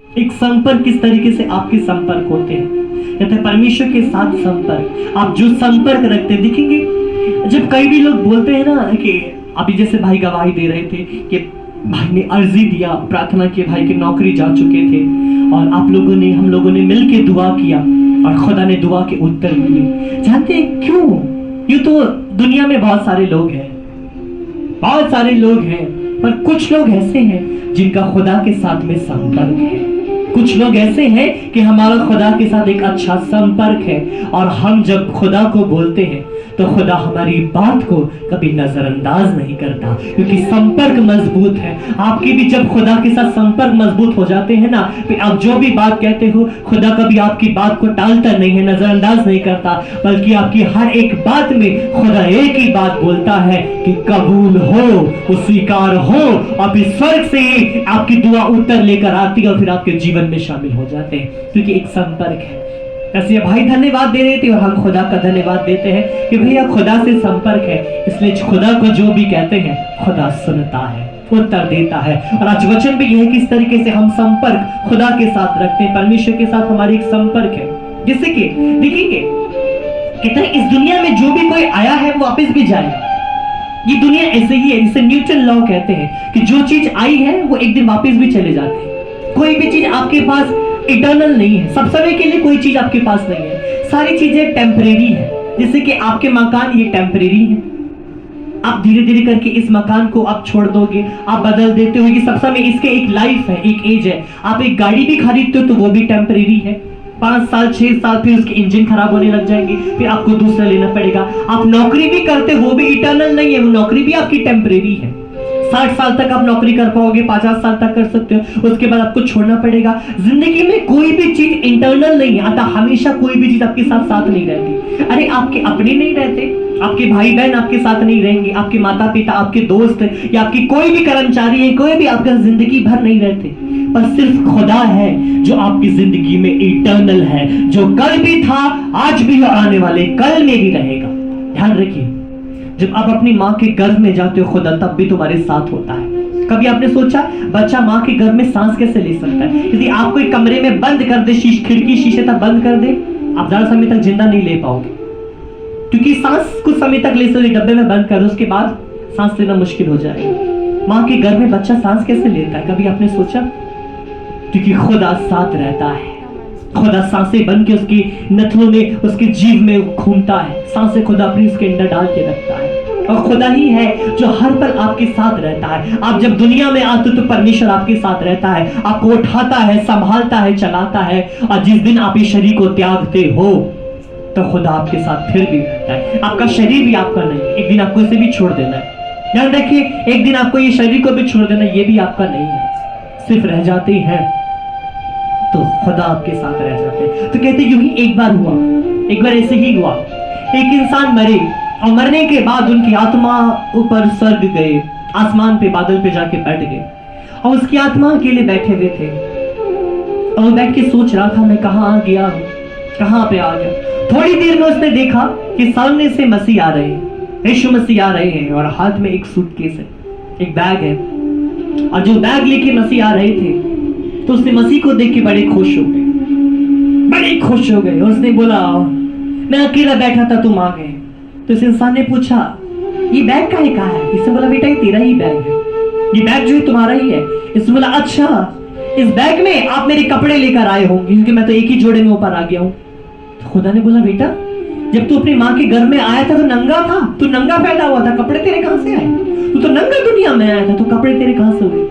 एक संपर्क किस तरीके से आपके संपर्क होते हैं, कहते हैं परमेश्वर के साथ संपर्क। आप जो संपर्क रखते हैं, देखेंगे जब कई भी लोग बोलते हैं ना कि अभी जैसे भाई गवाही दे रहे थे कि भाई ने अर्जी दिया, प्रार्थना की, भाई की नौकरी जा चुके थे और आप लोगों ने, हम लोगों ने मिलके दुआ किया और खुदा ने दुआ के उत्तर दिए। जानते हैं क्यों? यूं तो दुनिया में बहुत सारे लोग हैं, बहुत सारे लोग हैं, पर कुछ लोग ऐसे हैं जिनका खुदा के साथ में संपर्क है। कुछ लोग ऐसे हैं कि हमारा खुदा के साथ एक अच्छा संपर्क है और हम जब खुदा को बोलते हैं तो खुदा हमारी बात को कभी नजरअंदाज नहीं करता, क्योंकि संपर्क मजबूत है। आपकी भी जब खुदा के साथ संपर्क मजबूत हो जाते हैं ना, फिर आप जो भी बात कहते हो, खुदा कभी आपकी बात को टालता नहीं है, नजरअंदाज नहीं करता, बल्कि आपकी हर एक बात में खुदा एक ही बात बोलता है कि कबूल हो, वो स्वीकार हो, और फिर स्वर्ग से ही आपकी दुआ उत्तर लेकर आती है और फिर आपके जीवन में शामिल हो जाते हैं, क्योंकि एक संपर्क है। ऐसे भाई धन्यवाद दे रहे थे और हम खुदा का धन्यवाद देते हैं कि भैया खुदा से संपर्क है, इसलिए खुदा को जो भी कहते हैं खुदा सुनता है, उत्तर देता है। और आज वचन भी यह किस तरीके से हम संपर्क खुदा के साथ रखते हैं, परमेश्वर के साथ हमारी एक संपर्क है, जिससे कि देखिए कहते हैं इस दुनिया में जो भी कोई आया है वो वापस भी जाएगा। ये दुनिया ऐसे ही है, जिसे न्यूटन लॉ कहते हैं कि जो चीज आई है वो एक दिन वापस भी चले जाते हैं। कोई भी चीज आपके पास इटर्नल नहीं है, सब समय के लिए कोई चीज आपके पास नहीं है, सारी चीजें टेम्परेरी है। जैसे कि आपके मकान ये टेम्परेरी है, आप धीरे धीरे करके इस मकान को आप छोड़ दोगे, आप बदल देते हो, ये सब समय इसके एक लाइफ है, एक एज है। आप एक गाड़ी भी खरीदते हो तो वो भी टेम्परेरी है, 5 साल 6 साल फिर उसके इंजन खराब होने लग जाएंगे, फिर आपको दूसरा लेना पड़ेगा। आप नौकरी भी करते हो, वो भी इटर्नल नहीं है, वो नौकरी भी आपकी टेम्परेरी है। 60 साल तक आप नौकरी कर पाओगे, 50 साल तक कर सकते हो, उसके बाद आपको छोड़ना पड़ेगा। जिंदगी में कोई भी चीज इंटरनल नहीं है, अतः हमेशा कोई भी चीज आपके साथ साथ नहीं रहती। अरे आपके अपने नहीं रहते, आपके भाई बहन आपके साथ नहीं रहेंगे, आपके माता पिता, आपके दोस्त या आपकी कोई भी कर्मचारी है, कोई भी आपका जिंदगी भर नहीं रहते, पर सिर्फ खुदा है जो आपकी जिंदगी में इटर्नल है, जो कल भी था, आज भी और आने वाले कल में भी रहेगा। ध्यान रखिए, जब आप अपनी माँ के गर्भ में जाते हो खुदा तब भी तुम्हारे साथ होता है। कभी आपने सोचा बच्चा माँ के गर्भ में सांस कैसे ले सकता है? यदि आपको एक कमरे में बंद कर दे, खिड़की शीशे तक बंद कर दे, आप ज्यादा समय तक जिंदा नहीं ले पाओगे, क्योंकि सांस कुछ समय तक ले सकते, डब्बे में बंद कर दो, उसके बाद सांस लेना मुश्किल हो जाएगा। माँ के गर्भ में बच्चा सांस कैसे लेता है? कभी आपने सोचा? क्योंकि खुदा साथ रहता है, खुदा सांसें बन के उसकी नथनों में, उसके जीव में घूमता है, सांसें खुदा अपनी उसके अंदर डाल के रखता है, और खुदा ही है जो हर पल आपके साथ रहता है। आप जब दुनिया में आते हो तो परमेश्वर आपके साथ रहता है, आपको उठाता है, संभालता है, चलाता है, और जिस दिन आप इस शरीर को त्यागते हो तो खुदा आपके साथ फिर भी रहता है। आपका शरीर भी आपका नहीं है, एक दिन आपको इसे भी छोड़ देना है। ध्यान रखिए, एक दिन आपको ये शरीर को भी छोड़ देना, ये भी आपका नहीं है, सिर्फ रह जाते हैं तो खुदा आपके साथ रह जाते हैं। तो कहते यूं ही एक बार हुआ, एक बार ऐसे ही हुआ, एक इंसान मरे और मरने के बाद उनकी आत्मा ऊपर स्वर्ग गए, आसमान पे बादल पे जाके बैठ गए, और उसकी आत्मा अकेले बैठे हुए थे और वो बैठ के सोच रहा था मैं कहाँ आ गया हूँ, कहाँ पे आ गया। थोड़ी देर में उसने देखा कि सामने से मसीह आ रहे हैं, यीशु मसीह आ रहे हैं, और हाथ में एक सूटकेस है, एक बैग है, और जो बैग लेके मसीह आ रहे थे तो उसने मसीह को देख के बड़े खुश हो गए, बड़े खुश हो गए। उसने बोला मैं अकेला बैठा था, तुम आ गए। तो इस इंसान ने पूछा ये बैग काहे का है? इसने बोला बेटा ये तेरा ही बैग है, ये बैग जो है तुम्हारा ही है। इसने बोला अच्छा, इस बैग में आप मेरे कपड़े लेकर आए होंगे, क्योंकि मैं तो एक ही जोड़े में ऊपर आ गया हूँ। तो खुदा ने बोला बेटा जब तू अपनी माँ के घर में आया था तो नंगा था, तू नंगा पैदा हुआ था, कपड़े तेरे कहां से आए? तू तो नंगा दुनिया में आया था, तो कपड़े तेरे कहां से हुए?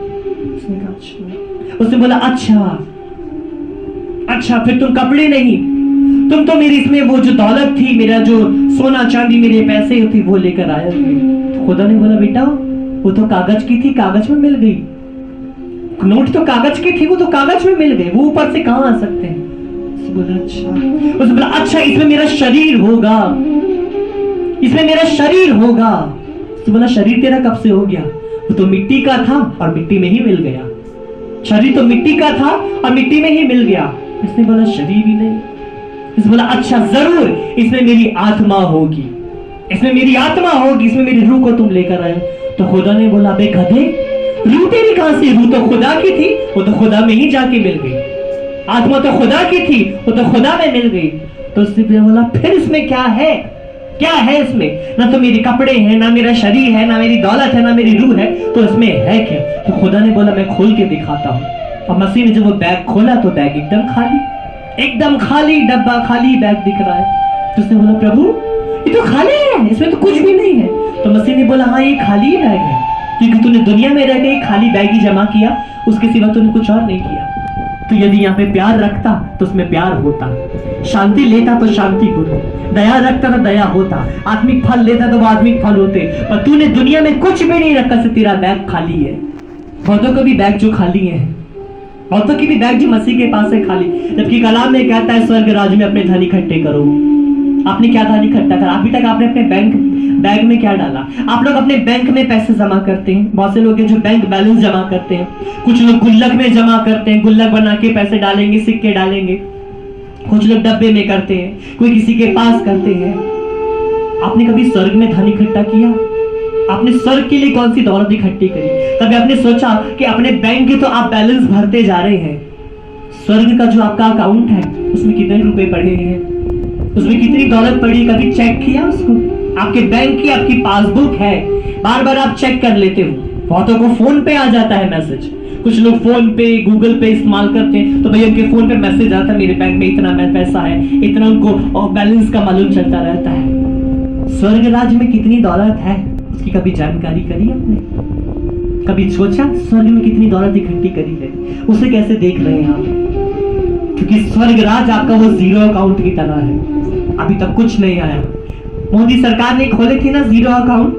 उसने कहा अच्छा। उसने बोला अच्छा फिर तुम कपड़े नहीं, तुम तो मेरी इसमें वो जो दौलत थी, मेरा जो सोना चांदी, मेरे पैसे थे वो लेकर आए थे। तो खुदा ने बोला बेटा वो तो कागज की थी, कागज में मिल गई, नोट तो कागज की थी, वो तो कागज में मिल गए, वो ऊपर से कहां आ सकते हैं? उसने बोला अच्छा इसमें मेरा शरीर होगा, इसमें मेरा शरीर होगा। उसने बोला शरीर तेरा कब से हो गया? वो तो मिट्टी का था और मिट्टी में ही मिल गया। शरीर तो मिट्टी का था और मिट्टी में ही मिल गया। इसने बोला शरीर भी नहीं। इसने बोला अच्छा जरूर इसमें मेरी आत्मा होगी, इसमें मेरी आत्मा होगी, इसमें मेरी रूह को तुम लेकर आए। तो खुदा ने बोला बे गधे, रूह तेरी कहां से? रूह तो खुदा की थी, वो तो खुदा में ही जाके मिल गई। आत्मा तो खुदा की थी, वो तो खुदा में मिल गई। तो उसने बोला फिर इसमें क्या है? क्या है इसमें? ना तो मेरे कपड़े हैं, ना मेरा शरीर है, ना मेरी दौलत है, ना मेरी रूह है, तो इसमें है क्या? तो खुदा ने बोला मैं खोल के दिखाता हूं। और मसीह ने जब वो बैग खोला तो बैग एकदम खाली, एकदम खाली, डब्बा खाली बैग दिख रहा है। तो उसने बोला प्रभु ये तो खाली है, इसमें तो कुछ भी नहीं है। तो मसीह ने बोला हाँ ये खाली ही बैग है, क्योंकि तूने दुनिया में रह के खाली बैग ही जमा किया, उसके सिवा तूने कुछ और नहीं किया। तो यदि यहाँ पे प्यार रखता तो उसमें प्यार होता, शांति लेता तो शांति होती, दया रखता तो दया होता, आत्मिक फल लेता तो वो आत्मिक फल होते। पर तूने दुनिया में कुछ भी नहीं रखा से तेरा बैग खाली है। बहुतों का भी बैग जो खाली है, बहुतों की भी बैग जो मसीह के पास है खाली। जबकि कलाम में कहता है स्वर्ग राज में अपने धन इकट्ठे करो। आपने क्या धन इकट्ठा करा? अभी तक आपने अपने बैग में क्या डाला? आप लोग अपने बैंक में पैसे जमा करते हैं, बहुत से लोग हैं जो बैंक बैलेंस जमा करते हैं, कुछ लोग गुल्लक में जमा करते हैं, गुल्लक बना के पैसे डालेंगे, सिक्के डालेंगे, कुछ लोग डब्बे में करते हैं, कोई किसी के पास करते हैं। आपने कभी स्वर्ग में धन इकट्ठा किया? आपने स्वर्ग के लिए कौन सी दौलत इकट्ठी करी? कभी आपने सोचा कि अपने बैंक के तो आप बैलेंस भरते जा रहे हैं, स्वर्ग का जो आपका अकाउंट है उसमें कितने रुपए पड़े हैं, उसमें कितनी दौलत पड़ी? कभी चेक किया उसको? आपके बैंक की आपकी पासबुक है, बार बार आप चेक कर लेते हो। बहुतों को फोन पे आ जाता है मैसेज, कुछ लोग फोन पे गूगल पे इस्तेमाल करते हैं, तो भैया उनके फोन पे मैसेज आता है मेरे बैंक में इतना पैसा है, इतना उनको और बैलेंस का मालूम चलता रहता है। स्वर्ग राज में कितनी दौलत है उसकी कभी जानकारी करी आपने? कभी सोचा स्वर्ग में कितनी दौलत इकट्ठी करी है? उसे कैसे देख रहे हैं आप? क्योंकि स्वर्ग राज आपका वो जीरो अकाउंट की तरह है, अभी तक कुछ नहीं आया। मोदी सरकार ने खोले थी ना जीरो अकाउंट,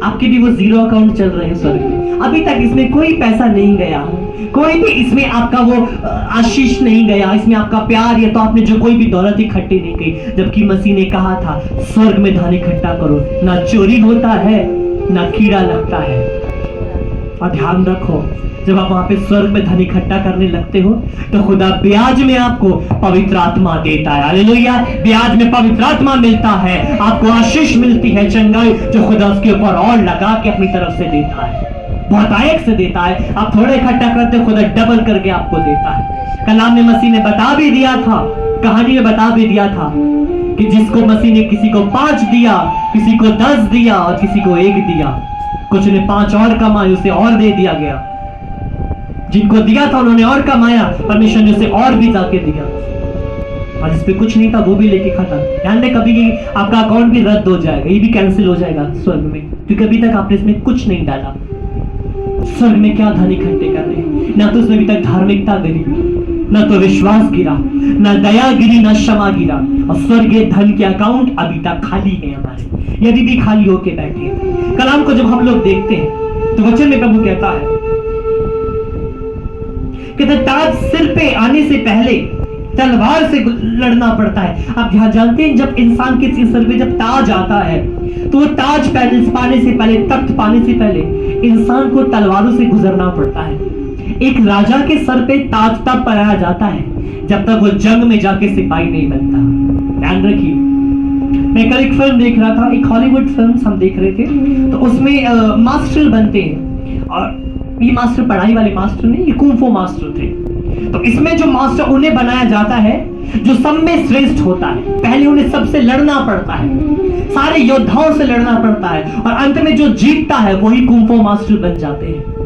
आपके भी वो जीरो अकाउंट चल रहे हैं स्वर्ग में। अभी तक इसमें कोई पैसा नहीं गया, कोई भी इसमें आपका वो आशीष नहीं गया, इसमें आपका प्यार या तो आपने जो कोई भी दौलत इकट्ठी नहीं की। जबकि मसीह ने कहा था स्वर्ग में धन इकट्ठा करो, ना चोरी होता है ना कीड़ा लगता है। और ध्यान रखो जब आप वहां पे स्वर्ग में धन इकट्ठा करने लगते हो तो खुदा ब्याज में आपको पवित्र आत्मा देता है। हालेलुया! ब्याज में पवित्र आत्मा मिलता है, आपको आशीष मिलती है, चंगाई जो खुदा उसके ऊपर और लगा के अपनी तरफ से देता है, बहुतायत से देता है। आप थोड़े इकट्ठा करते हो, खुदा डबल करके आपको देता है। कलाम में मसीह ने बता भी दिया था, कहानी में बता भी दिया था कि जिसको मसीह ने किसी को 5 दिया, किसी को 10 दिया और किसी को 1 दिया, कुछ ने 5 और कमाए, उसे और दे दिया गया। जिनको दिया था उन्होंने और कमाया, परमेश्वर ने उसे और भी जाके दिया, और जिस पे कुछ नहीं था वो भी लेके खत्म। ध्यान दें कभी ये आपका अकाउंट भी रद्द हो जाएगा, ये भी कैंसिल हो जाएगा स्वर्ग में, क्योंकि अभी तक आपने इसमें कुछ नहीं डाला। स्वर्ग में क्या धन इकट्ठे कर रहे हैं? ना तो उसमें अभी तक धार्मिकता गिरी, ना तो विश्वास गिरा, ना दया गिरी, ना क्षमा गिरा, और स्वर्गीय धन के अकाउंट अभी तक खाली है हमारे, यदि भी खाली होके बैठे। कलाम को जब हम लोग देखते हैं तो वचन में प्रभु कहता है कि ताज सिर पे आने से पहले तलवार से लड़ना पड़ता है। आप यहाँ जानते हैं जब इंसान के सिर पे जब ताज आता है तो वो ताज पाने से पहले, तख्त पाने से पहले इंसान को तलवारों से गुजरना पड़ता है। एक राजा के सर पे ताज तब पहनाया जाता है जब तक वो जंग में जाके सिपाही नहीं बनता। ध्यान रखिए, मैं कल एक फिल्म देख रहा था, एक हॉलीवुड फिल्म हम देख रहे थे, तो उसमें मास्टर बनते हैं, और ये मास्टर पढ़ाई वाले मास्टर नहीं, ये कुंग फू मास्टर थे। तो इसमें जो मास्टर उन्हें बनाया जाता है जो सब में श्रेष्ठ होता है, पहले उन्हें सबसे लड़ना पड़ता है, सारे योद्धाओं से लड़ना पड़ता है, और अंत में जो जीतता है वही कुंग फू मास्टर बन जाते हैं।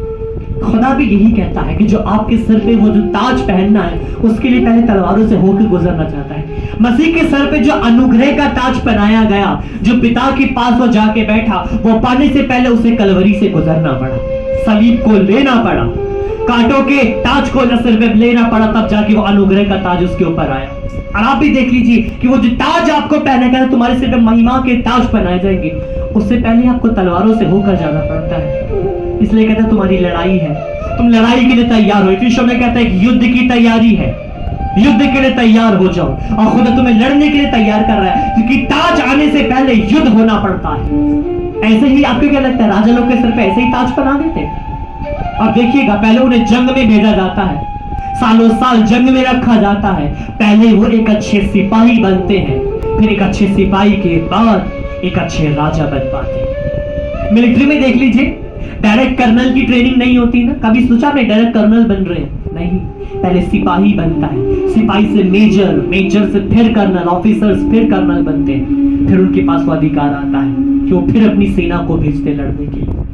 खुदा भी यही कहता है कि जो आपके सिर पे वो जो ताज पहनना है उसके लिए पहले तलवारों से होकर गुजरना चाहता है। मसीह के सर पे जो अनुग्रह का ताज पहनाया गया, जो पिता के पास वो जाके बैठा, वो पाने से पहले उसे कलवरी से गुजरना पड़ा, सलीब को लेना पड़ा, कांटों के ताज को सिर पे लेना पड़ा, तब जाके वो अनुग्रह का ताज उसके ऊपर आया। और आप भी देख लीजिए कि वो जो ताज आपको पहने गया, तुम्हारे सिर पे महिमा के ताज पहनाए जाएंगे, उससे पहले आपको तलवारों से होकर जाना पड़ता है। इसलिए कहते हैं तुम्हारी लड़ाई है, तुम लड़ाई के लिए तैयार हो। यीशु में कहता है कि युद्ध की तैयारी है, युद्ध के लिए तैयार हो जाओ, और खुदा तुम्हें लड़ने के लिए तैयार कर रहा है, क्योंकि ताज आने से पहले युद्ध होना पड़ता है। ऐसे ही आपको क्या लगता है राजा लोग के सिर पे ऐसे ही ताज पहना देते? और देखिएगा पहले उन्हें जंग में भेजा जाता है, सालों साल जंग में रखा जाता है, पहले वो एक अच्छे सिपाही बनते हैं, फिर एक अच्छे सिपाही के बाद एक अच्छे राजा बन पाते हैं। मिलिट्री में देख लीजिए, डायरेक्ट कर्नल की ट्रेनिंग नहीं होती ना, कभी सोचा आपने डायरेक्ट कर्नल बन रहे हैं? नहीं, पहले सिपाही बनता है, सिपाही से मेजर, मेजर से फिर कर्नल, ऑफिसर्स फिर कर्नल बनते हैं, फिर उनके पास वो अधिकार आता है कि वो फिर अपनी सेना को भेजते लड़ने के लिए।